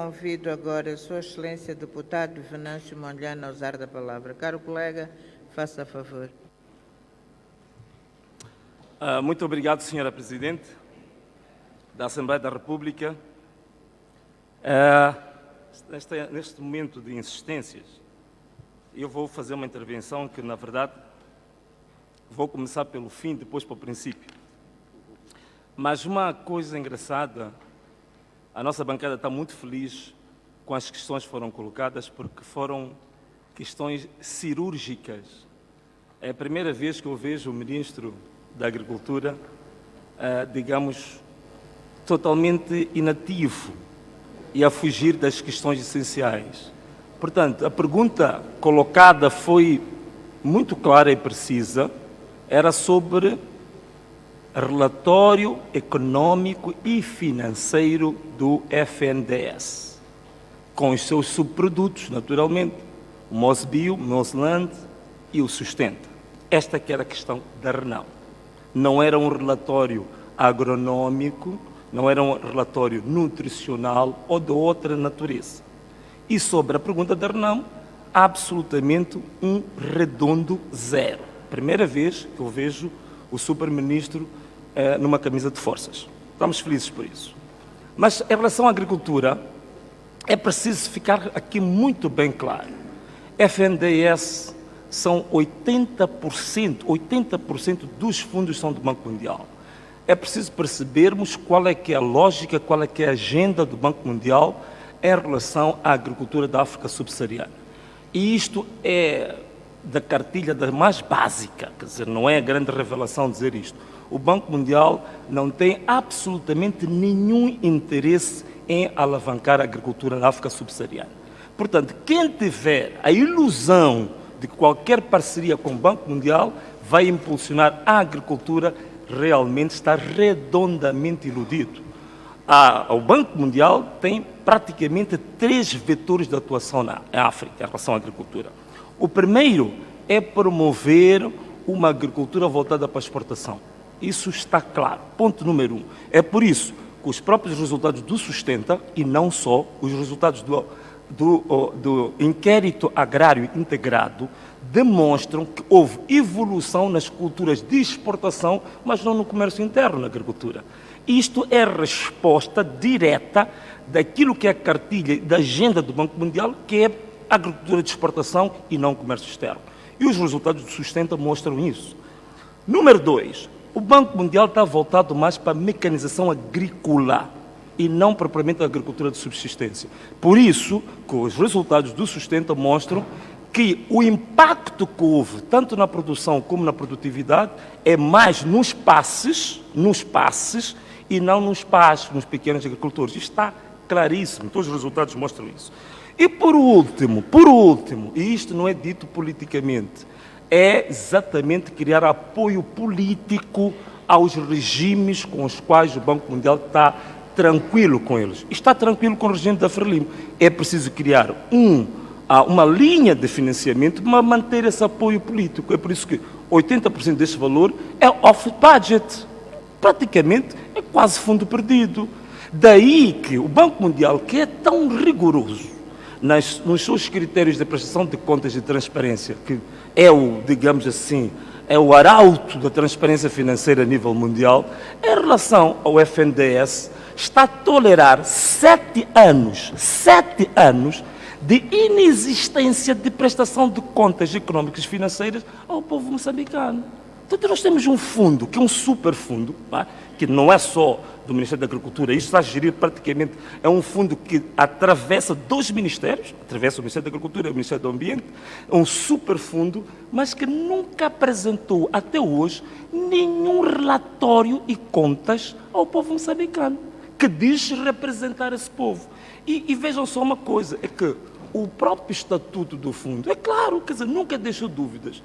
Convido agora a Sua Excelência Deputado Venâncio Mondlane a usar da palavra. Caro colega, faça favor. Muito obrigado, Senhora Presidente da Assembleia da República. Neste momento de insistências, eu vou fazer uma intervenção que, na verdade, vou começar pelo fim, depois para o princípio. Mas uma coisa engraçada, a nossa bancada está muito feliz com as questões que foram colocadas, porque foram questões cirúrgicas. É a primeira vez que eu vejo o Ministro da Agricultura, digamos, totalmente inativo e a fugir das questões essenciais. Portanto, a pergunta colocada foi muito clara e precisa, era sobre relatório econômico e financeiro do FNDES, com os seus subprodutos, naturalmente, o Mosbio, o Mosland e o Sustenta. Esta que era a questão da RENAM. Não era um relatório agronômico, não era um relatório nutricional ou de outra natureza. E sobre a pergunta da RENAM, absolutamente um redondo zero. Primeira vez que eu vejo o Super-Ministro numa camisa de forças. Estamos felizes por isso. Mas em relação à agricultura, é preciso ficar aqui muito bem claro. FNDES são 80% dos fundos são do Banco Mundial. É preciso percebermos qual é que é a lógica, qual é que é a agenda do Banco Mundial em relação à agricultura da África subsaariana. E isto é da cartilha da mais básica, quer dizer, não é a grande revelação dizer isto. O Banco Mundial não tem absolutamente nenhum interesse em alavancar a agricultura na África subsaariana. Portanto, quem tiver a ilusão de que qualquer parceria com o Banco Mundial vai impulsionar a agricultura, realmente está redondamente iludido. O Banco Mundial tem praticamente 3 vetores de atuação na África em relação à agricultura. O primeiro é promover uma agricultura voltada para a exportação. Isso está claro. Ponto número 1. É por isso que os próprios resultados do Sustenta, e não só, os resultados do inquérito agrário integrado, demonstram que houve evolução nas culturas de exportação, mas não no comércio interno na agricultura. Isto é resposta direta daquilo que é a cartilha da agenda do Banco Mundial, que é a agricultura de exportação e não o comércio externo. E os resultados do Sustenta mostram isso. Número 2, o Banco Mundial está voltado mais para a mecanização agrícola e não propriamente a agricultura de subsistência. Por isso, que os resultados do Sustenta mostram que o impacto que houve, tanto na produção como na produtividade, é mais nos passes e não nos passos, nos pequenos agricultores. Isto está claríssimo, todos os resultados mostram isso. E por último, e isto não é dito politicamente, é exatamente criar apoio político aos regimes com os quais o Banco Mundial está tranquilo com eles. Está tranquilo com o regime da Frelimo. É preciso criar uma linha de financiamento para manter esse apoio político. É por isso que 80% deste valor é off-budget. Praticamente é quase fundo perdido. Daí que o Banco Mundial, que é tão rigoroso nos seus critérios de prestação de contas e transparência, que é digamos assim, é o arauto da transparência financeira a nível mundial, em relação ao FNDES, está a tolerar 7 anos de inexistência de prestação de contas económicas e financeiras ao povo moçambicano. Então, nós temos um fundo, que é um super fundo, que não é só do Ministério da Agricultura, isto está a gerir praticamente, é um fundo que atravessa 2 ministérios, atravessa o Ministério da Agricultura e o Ministério do Ambiente, é um super fundo, mas que nunca apresentou, até hoje, nenhum relatório e contas ao povo moçambicano, que diz representar esse povo. E vejam só uma coisa, é que o próprio estatuto do fundo, é claro, quer dizer, nunca deixou dúvidas.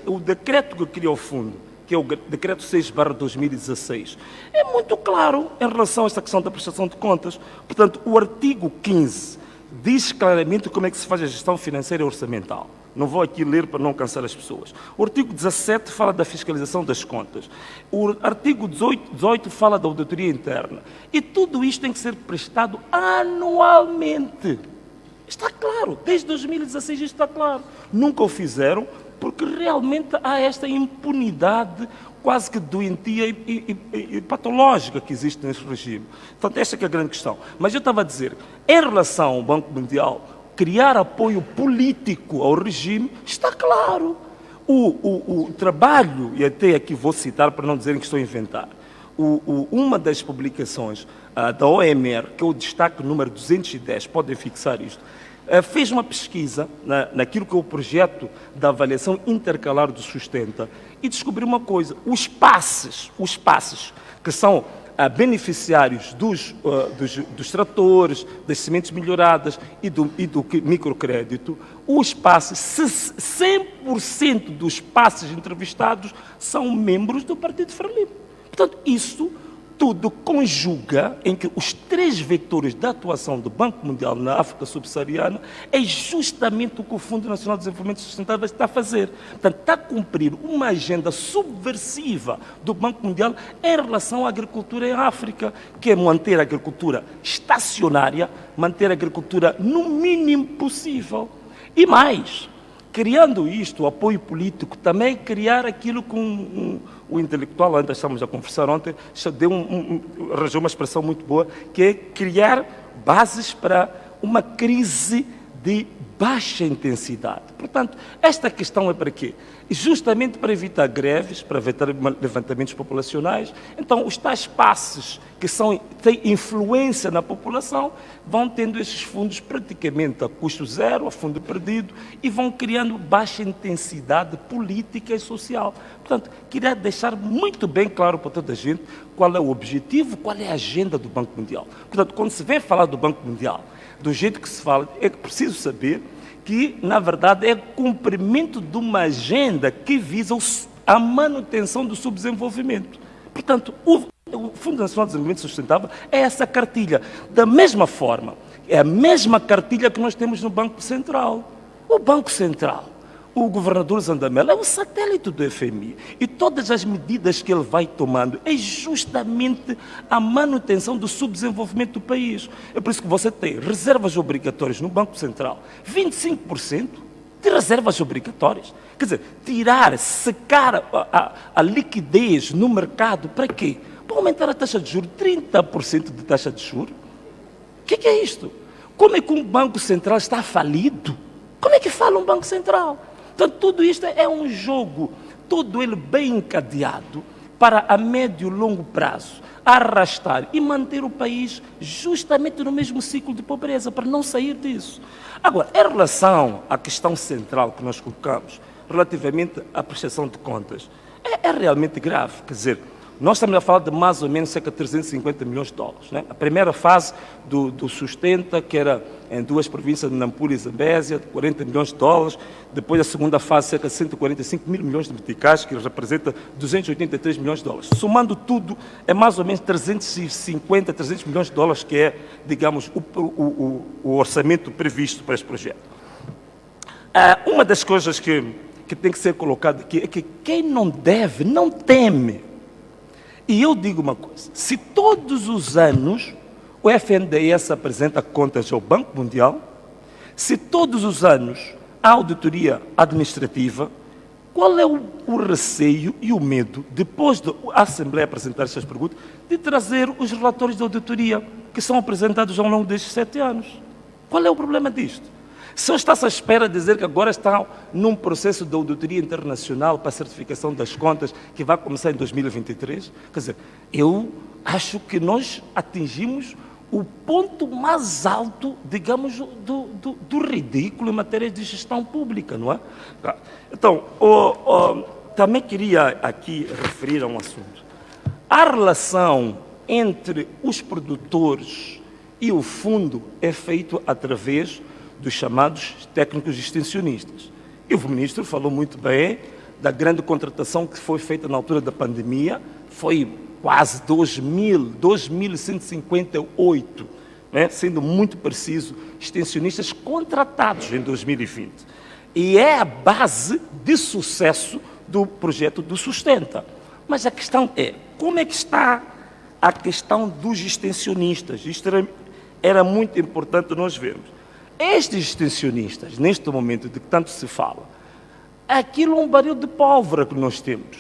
O decreto que criou o fundo, que é o decreto 6/2016, é muito claro em relação a esta questão da prestação de contas. Portanto, o artigo 15 diz claramente como é que se faz a gestão financeira e orçamental. Não vou aqui ler para não cansar as pessoas. O artigo 17 fala da fiscalização das contas. O artigo 18 fala da auditoria interna. E tudo isto tem que ser prestado anualmente. Está claro, desde 2016 isto está claro. Nunca o fizeram, porque realmente há esta impunidade quase que doentia e patológica que existe neste regime. Portanto, esta é que é a grande questão. Mas eu estava a dizer, em relação ao Banco Mundial, criar apoio político ao regime, está claro. O trabalho, e até aqui vou citar para não dizerem que estou a inventar, uma das publicações da OMR, que é o destaque número 210, podem fixar isto, fez uma pesquisa naquilo que é o projeto da avaliação intercalar do Sustenta e descobriu uma coisa, os passes que são beneficiários dos tratores, das sementes melhoradas e do microcrédito, os passes, 100% dos passes entrevistados são membros do Partido Frelimo. Portanto, isso tudo conjuga em que os 3 vetores da atuação do Banco Mundial na África Subsaariana é justamente o que o Fundo Nacional de Desenvolvimento Sustentável está a fazer. Portanto, está a cumprir uma agenda subversiva do Banco Mundial em relação à agricultura em África, que é manter a agricultura estacionária, manter a agricultura no mínimo possível. E mais, criando isto, o apoio político, também criar aquilo com o intelectual, ainda estamos a conversar ontem, arranjou uma expressão muito boa, que é criar bases para uma crise de baixa intensidade. Portanto, esta questão é para quê? Justamente para evitar greves, para evitar levantamentos populacionais. Então, os tais passes que têm influência na população vão tendo esses fundos praticamente a custo zero, a fundo perdido, e vão criando baixa intensidade política e social. Portanto, queria deixar muito bem claro para toda a gente qual é o objetivo, qual é a agenda do Banco Mundial. Portanto, quando se vem falar do Banco Mundial, do jeito que se fala, é preciso saber que, na verdade, é cumprimento de uma agenda que visa a manutenção do subdesenvolvimento. Portanto, o Fundo Nacional de Desenvolvimento Sustentável é essa cartilha. Da mesma forma, é a mesma cartilha que nós temos no Banco Central. O Banco Central, o governador Zandamela, é o satélite do FMI. E todas as medidas que ele vai tomando é justamente a manutenção do subdesenvolvimento do país. É por isso que você tem reservas obrigatórias no Banco Central, 25% de reservas obrigatórias. Quer dizer, secar a liquidez no mercado, para quê? Para aumentar a taxa de juros, 30% de taxa de juros. O que é isto? Como é que um Banco Central está falido? Como é que fala um Banco Central? Portanto, tudo isto é um jogo, todo ele bem encadeado para a médio e longo prazo, arrastar e manter o país justamente no mesmo ciclo de pobreza, para não sair disso. Agora, em relação à questão central que nós colocamos, relativamente à prestação de contas, é realmente grave. Quer dizer, nós estamos a falar de mais ou menos cerca de 350 milhões de dólares. Né? A primeira fase do Sustenta, que era em 2 províncias de Nampula e Zambésia, de 40 milhões de dólares. Depois a segunda fase, cerca de 145 mil milhões de meticais, que representa 283 milhões de dólares. Somando tudo, é mais ou menos 350, 300 milhões de dólares, que é, digamos, o orçamento previsto para este projeto. Uma das coisas que tem que ser colocada aqui é que quem não deve, não teme. E eu digo uma coisa, se todos os anos o FNDES apresenta contas ao Banco Mundial, se todos os anos há auditoria administrativa, qual é o receio e o medo, depois da Assembleia apresentar estas perguntas, de trazer os relatórios de auditoria que são apresentados ao longo destes 7 anos? Qual é o problema disto? Se eu está-se à espera de dizer que agora está num processo de auditoria internacional para a certificação das contas que vai começar em 2023, quer dizer, eu acho que nós atingimos o ponto mais alto, digamos, do ridículo em matéria de gestão pública, não é? Então, também queria aqui referir a um assunto. A relação entre os produtores e o fundo é feita através dos chamados técnicos extensionistas. E o ministro falou muito bem da grande contratação que foi feita na altura da pandemia, foi quase 2.158, né, sendo muito preciso, extensionistas contratados em 2020. E é a base de sucesso do projeto do Sustenta. Mas a questão é, como é que está a questão dos extensionistas? Isto era muito importante nós vermos. Estes extensionistas, neste momento de que tanto se fala, aquilo é um barril de pólvora que nós temos.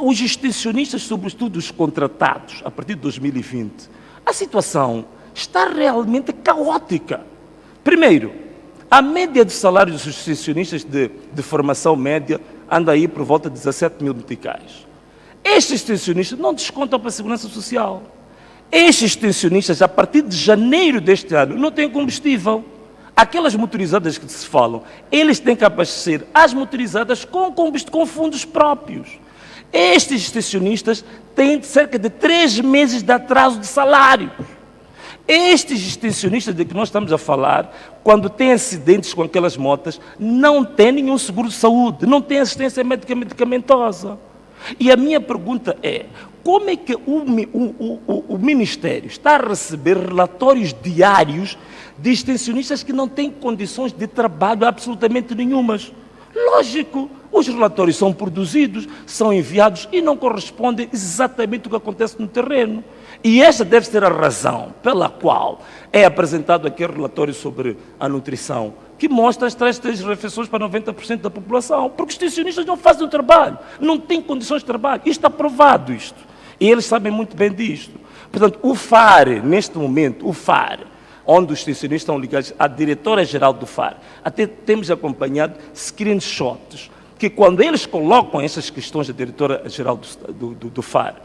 Os extensionistas, sobretudo os contratados, a partir de 2020, a situação está realmente caótica. Primeiro, a média de salário dos extensionistas de formação média anda aí por volta de 17 mil meticais. Estes extensionistas não descontam para a Segurança Social. Estes extensionistas, a partir de janeiro deste ano, não têm combustível. Aquelas motorizadas que se falam, eles têm que abastecer as motorizadas com fundos próprios. Estes extensionistas têm cerca de 3 meses de atraso de salário. Estes extensionistas de que nós estamos a falar, quando têm acidentes com aquelas motas, não têm nenhum seguro de saúde, não têm assistência médica medicamentosa. E a minha pergunta é, como é que o Ministério está a receber relatórios diários de extensionistas que não têm condições de trabalho absolutamente nenhumas? Lógico, os relatórios são produzidos, são enviados e não correspondem exatamente ao que acontece no terreno. E esta deve ser a razão pela qual é apresentado aquele relatório sobre a nutrição, que mostra as 3 refeições para 90% da população, porque os extensionistas não fazem o trabalho, não têm condições de trabalho. Isto está provado, isto. E eles sabem muito bem disto. Portanto, o FAR, neste momento, o FAR, onde os extensionistas estão ligados à diretora-geral do FAR, até temos acompanhado screenshots, que quando eles colocam essas questões da diretora-geral do FAR,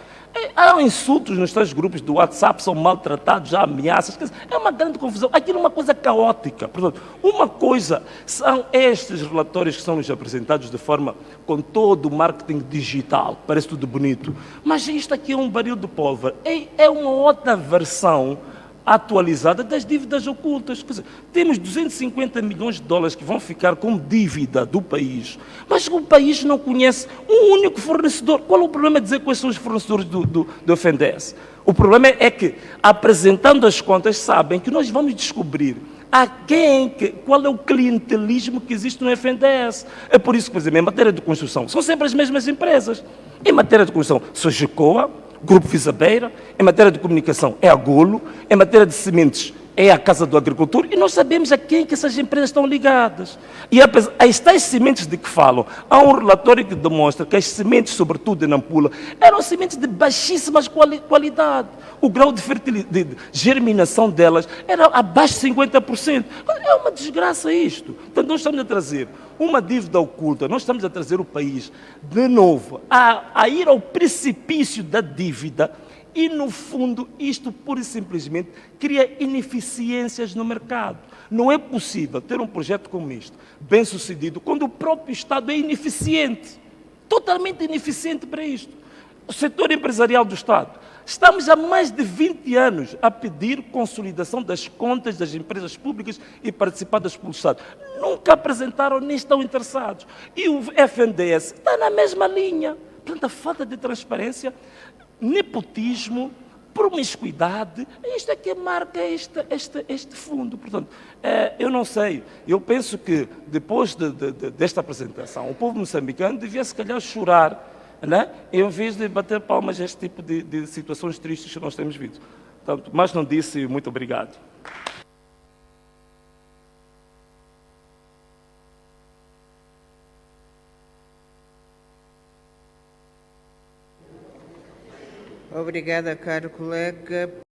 há insultos nos tais grupos do WhatsApp, são maltratados, há ameaças, quer dizer, é uma grande confusão, aquilo é uma coisa caótica. Portanto, uma coisa são estes relatórios que são nos apresentados de forma, com todo o marketing digital, parece tudo bonito, mas isto aqui é um barril de pólvora, é uma outra versão atualizada das dívidas ocultas. Quer dizer, temos 250 milhões de dólares que vão ficar como dívida do país, mas o país não conhece um único fornecedor. Qual é o problema de dizer quais são os fornecedores do FNDES? O problema é que, apresentando as contas, sabem que nós vamos descobrir qual é o clientelismo que existe no FNDES. É por isso que, por exemplo, em matéria de construção, são sempre as mesmas empresas. Em matéria de construção, Sogecoa, Grupo Visabeira, em matéria de comunicação é a Golo, em matéria de sementes é a Casa do Agricultor, e nós sabemos a quem que essas empresas estão ligadas. E as tais sementes de que falam, há um relatório que demonstra que as sementes, sobretudo em Nampula, eram sementes de baixíssima qualidade. O grau de germinação delas era abaixo de 50%. É uma desgraça isto. Então nós estamos a trazer uma dívida oculta, nós estamos a trazer o país, de novo, a ir ao precipício da dívida, e, no fundo, isto pura e simplesmente cria ineficiências no mercado. Não é possível ter um projeto como este, bem sucedido, quando o próprio Estado é ineficiente, totalmente ineficiente para isto. O setor empresarial do Estado, estamos há mais de 20 anos a pedir consolidação das contas das empresas públicas e participadas pelo Estado. Nunca apresentaram nem estão interessados. E o FNDES está na mesma linha. Portanto, a falta de transparência, nepotismo, promiscuidade, isto é que marca este fundo. Portanto, eu não sei, eu penso que depois desta apresentação, o povo moçambicano devia se calhar chorar, né? Em vez de bater palmas a este tipo de situações tristes que nós temos visto. Portanto, mas não disse, muito obrigado. Obrigada, caro colega.